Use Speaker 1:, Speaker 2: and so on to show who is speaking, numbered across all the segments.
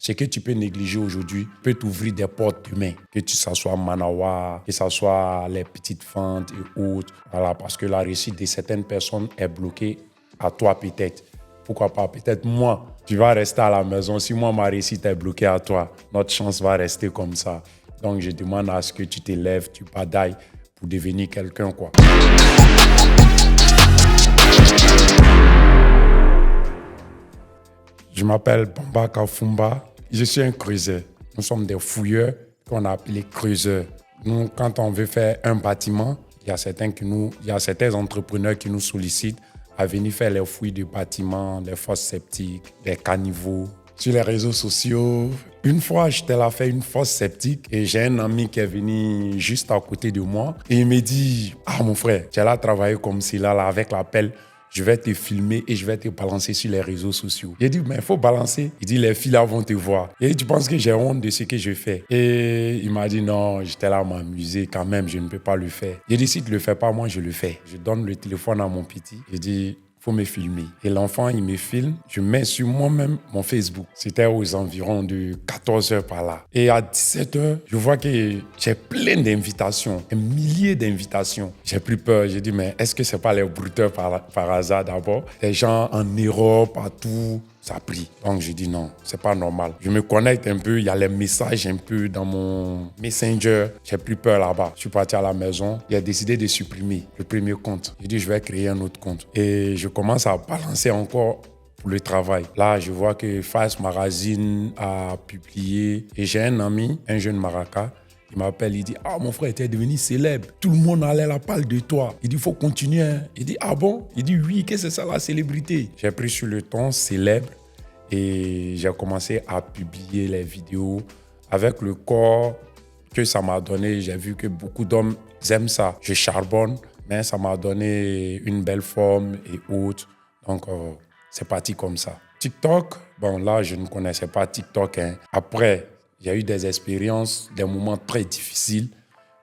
Speaker 1: Ce que tu peux négliger aujourd'hui peut t'ouvrir des portes demain. Que ça soit Manawa, que ça soit les petites fentes et autres. Voilà, parce que la réussite de certaines personnes est bloquée à toi peut-être. Pourquoi pas? Peut-être moi, tu vas rester à la maison. Si moi, ma réussite est bloquée à toi, notre chance va rester comme ça. Donc, je demande à ce que tu t'élèves, tu batailles pour devenir quelqu'un, quoi. Je m'appelle Bamba Kafumba. Je suis un creuseur. Nous sommes des fouilleurs qu'on a appelés creuseurs. Nous, quand on veut faire un bâtiment, il y a certains entrepreneurs qui nous sollicitent à venir faire les fouilles de bâtiments, les fosses septiques, les caniveaux. Sur les réseaux sociaux, une fois, j'étais là faire une fosse septique et j'ai un ami qui est venu juste à côté de moi et il me dit « Ah mon frère, tu es là travailler comme cela là, avec la pelle. Je vais te filmer et je vais te balancer sur les réseaux sociaux. » J'ai dit, mais il faut balancer. Il dit, les filles là vont te voir. Et tu penses que j'ai honte de ce que je fais? Et il m'a dit, non, j'étais là à m'amuser quand même, je ne peux pas le faire. J'ai dit, si tu ne le fais pas, moi je le fais. Je donne le téléphone à mon petit. J'ai dit, faut me filmer. Et l'enfant, il me filme. Je mets sur moi-même mon Facebook. C'était aux environs de 14h par là. Et à 17h, je vois que j'ai plein d'invitations, un millier d'invitations. J'ai pris peur. J'ai dit, mais est-ce que c'est pas les brouteurs par hasard d'abord? Les gens en Europe, partout. Ça a pris. Donc, je dis non, c'est pas normal. Je me connecte un peu, il y a les messages un peu dans mon Messenger. J'ai pris peur là-bas. Je suis parti à la maison. J'ai décidé de supprimer le premier compte. J'ai dit, je vais créer un autre compte. Et je commence à balancer encore pour le travail. Là, je vois que Fast Magazine a publié. Et j'ai un ami, un jeune Maraca, il m'appelle, il dit « Ah, mon frère, tu es devenu célèbre. Tout le monde allait la parle de toi. » Il dit « Il faut continuer. » Il dit « Ah bon ?» Il dit « Oui, qu'est-ce que c'est ça la célébrité ?» J'ai pris sur le ton célèbre et j'ai commencé à publier les vidéos. Avec le corps que ça m'a donné, j'ai vu que beaucoup d'hommes aiment ça. Je charbonne, mais ça m'a donné une belle forme et autres. Donc, c'est parti comme ça. TikTok, bon là, je ne connaissais pas TikTok. Après, il y a eu des expériences, des moments très difficiles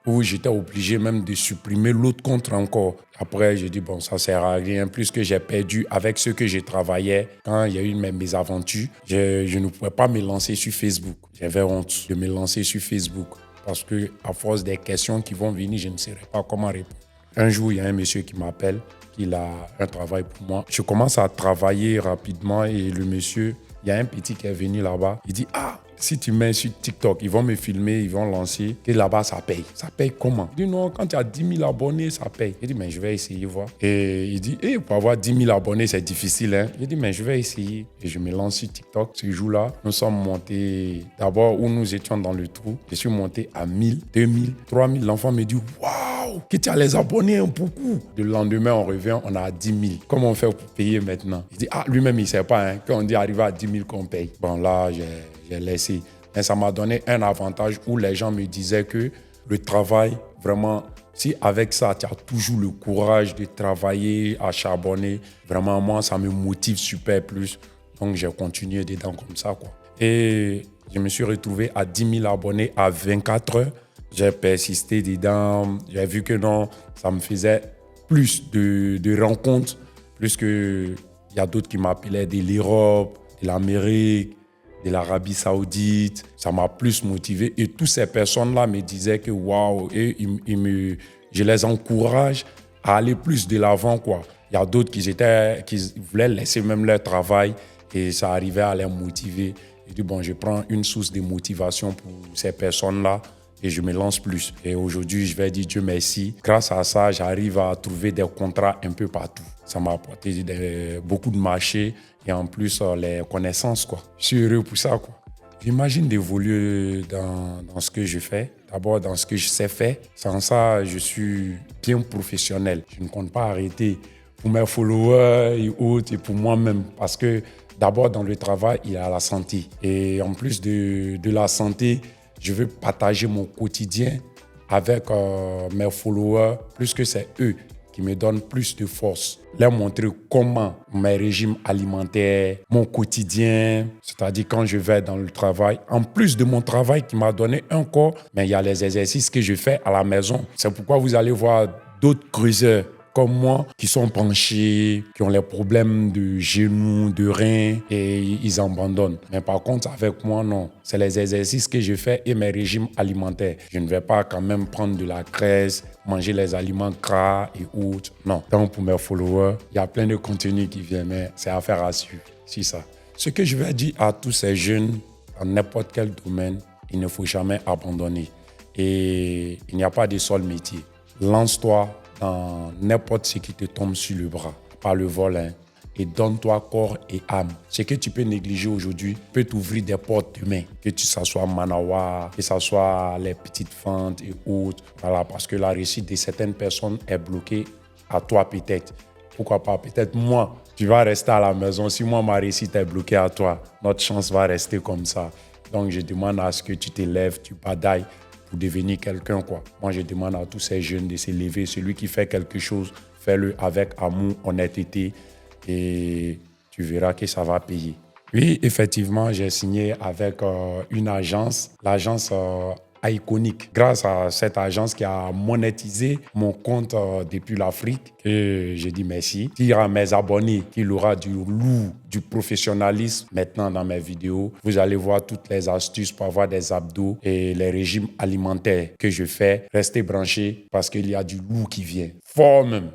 Speaker 1: où j'étais obligé même de supprimer l'autre compte encore. Après, j'ai dit, bon, ça ne sert à rien. Plus que j'ai perdu avec ceux que je travaillais. Quand il y a eu mes mésaventures, je ne pouvais pas me lancer sur Facebook. J'avais honte de me lancer sur Facebook parce qu'à force des questions qui vont venir, je ne saurais pas comment répondre. Un jour, il y a un monsieur qui m'appelle, qu'il a un travail pour moi. Je commence à travailler rapidement et le monsieur, il y a un petit qui est venu là-bas. Il dit, ah, si tu mets sur TikTok, ils vont me filmer, ils vont lancer, que là-bas, ça paye. Ça paye comment? Il dit, non, quand tu as 10 000 abonnés, ça paye. Il dit, mais je vais essayer, voir. Et il dit, pour avoir 10 000 abonnés, c'est difficile, hein? Il dit, mais je vais essayer. Et je me lance sur TikTok. Ce jour-là, nous sommes montés, d'abord, où nous étions dans le trou, je suis monté à 1000, 2000, 3000. L'enfant me dit, waouh, que tu as les abonnés, hein, beaucoup. Le lendemain, on revient, on a 10 000. Comment on fait pour payer maintenant? Il dit, ah, lui-même, il ne sait pas, hein, quand on dit arriver à 10 000 qu'on paye. Bon, là, j'ai laissé. Mais ça m'a donné un avantage où les gens me disaient que le travail, vraiment, si avec ça, tu as toujours le courage de travailler, à charbonner, vraiment, moi, ça me motive super plus. Donc, j'ai continué dedans comme ça, quoi. Et je me suis retrouvé à 10 000 abonnés à 24 heures. J'ai persisté dedans. J'ai vu que non, ça me faisait plus de rencontres, plus que il y a d'autres qui m'appelaient de l'Europe, de l'Amérique, de l'Arabie Saoudite. Ça m'a plus motivé. Et toutes ces personnes-là me disaient que waouh, et je les encourage à aller plus de l'avant, quoi. Il y a d'autres qui voulaient laisser même leur travail et ça arrivait à les motiver. Je dis, bon, je prends une source de motivation pour ces personnes-là et je me lance plus. Et aujourd'hui, je vais dire Dieu merci. Grâce à ça, j'arrive à trouver des contrats un peu partout. Ça m'a apporté beaucoup de marchés et en plus les connaissances, quoi. Je suis heureux pour ça, quoi. J'imagine d'évoluer dans ce que je fais, d'abord dans ce que je sais faire. Sans ça, je suis bien professionnel. Je ne compte pas arrêter pour mes followers et autres et pour moi-même parce que d'abord dans le travail, il y a la santé. Et en plus de la santé, je veux partager mon quotidien avec mes followers, plus que c'est eux qui me donnent plus de force. Leur montrer comment mes régimes alimentaires, mon quotidien, c'est-à-dire quand je vais dans le travail, en plus de mon travail qui m'a donné un corps, mais il y a les exercices que je fais à la maison. C'est pourquoi vous allez voir d'autres creuseurs comme moi qui sont penchés, qui ont les problèmes de genoux, de reins et ils abandonnent. Mais par contre, avec moi, non. C'est les exercices que je fais et mes régimes alimentaires. Je ne vais pas quand même prendre de la graisse, manger les aliments gras et autres. Non. Donc pour mes followers, il y a plein de contenus qui viennent, mais c'est affaire à suivre. C'est ça. Ce que je vais dire à tous ces jeunes, dans n'importe quel domaine, il ne faut jamais abandonner. Et il n'y a pas de seul métier. Lance-toi dans n'importe ce qui te tombe sur le bras, par le vol, et donne-toi corps et âme. Ce que tu peux négliger aujourd'hui peut t'ouvrir des portes demain. Que ça soit Manawa, que ça soit les petites fentes et autres. Voilà, parce que la réussite de certaines personnes est bloquée à toi peut-être. Pourquoi pas? Peut-être moi, tu vas rester à la maison. Si moi, ma réussite est bloquée à toi, notre chance va rester comme ça. Donc, je demande à ce que tu t'élèves, tu batailles pour devenir quelqu'un, quoi. Moi, je demande à tous ces jeunes de s'élever. Celui qui fait quelque chose, fais-le avec amour, honnêteté et tu verras que ça va payer. Oui, effectivement, j'ai signé avec une agence, l'agence Iconic. Grâce à cette agence qui a monétisé mon compte depuis l'Afrique, et j'ai dit merci. Dire à mes abonnés qu'il aura du lourd, du professionnalisme maintenant dans mes vidéos. Vous allez voir toutes les astuces pour avoir des abdos et les régimes alimentaires que je fais. Restez branchés parce qu'il y a du lourd qui vient. Fort même.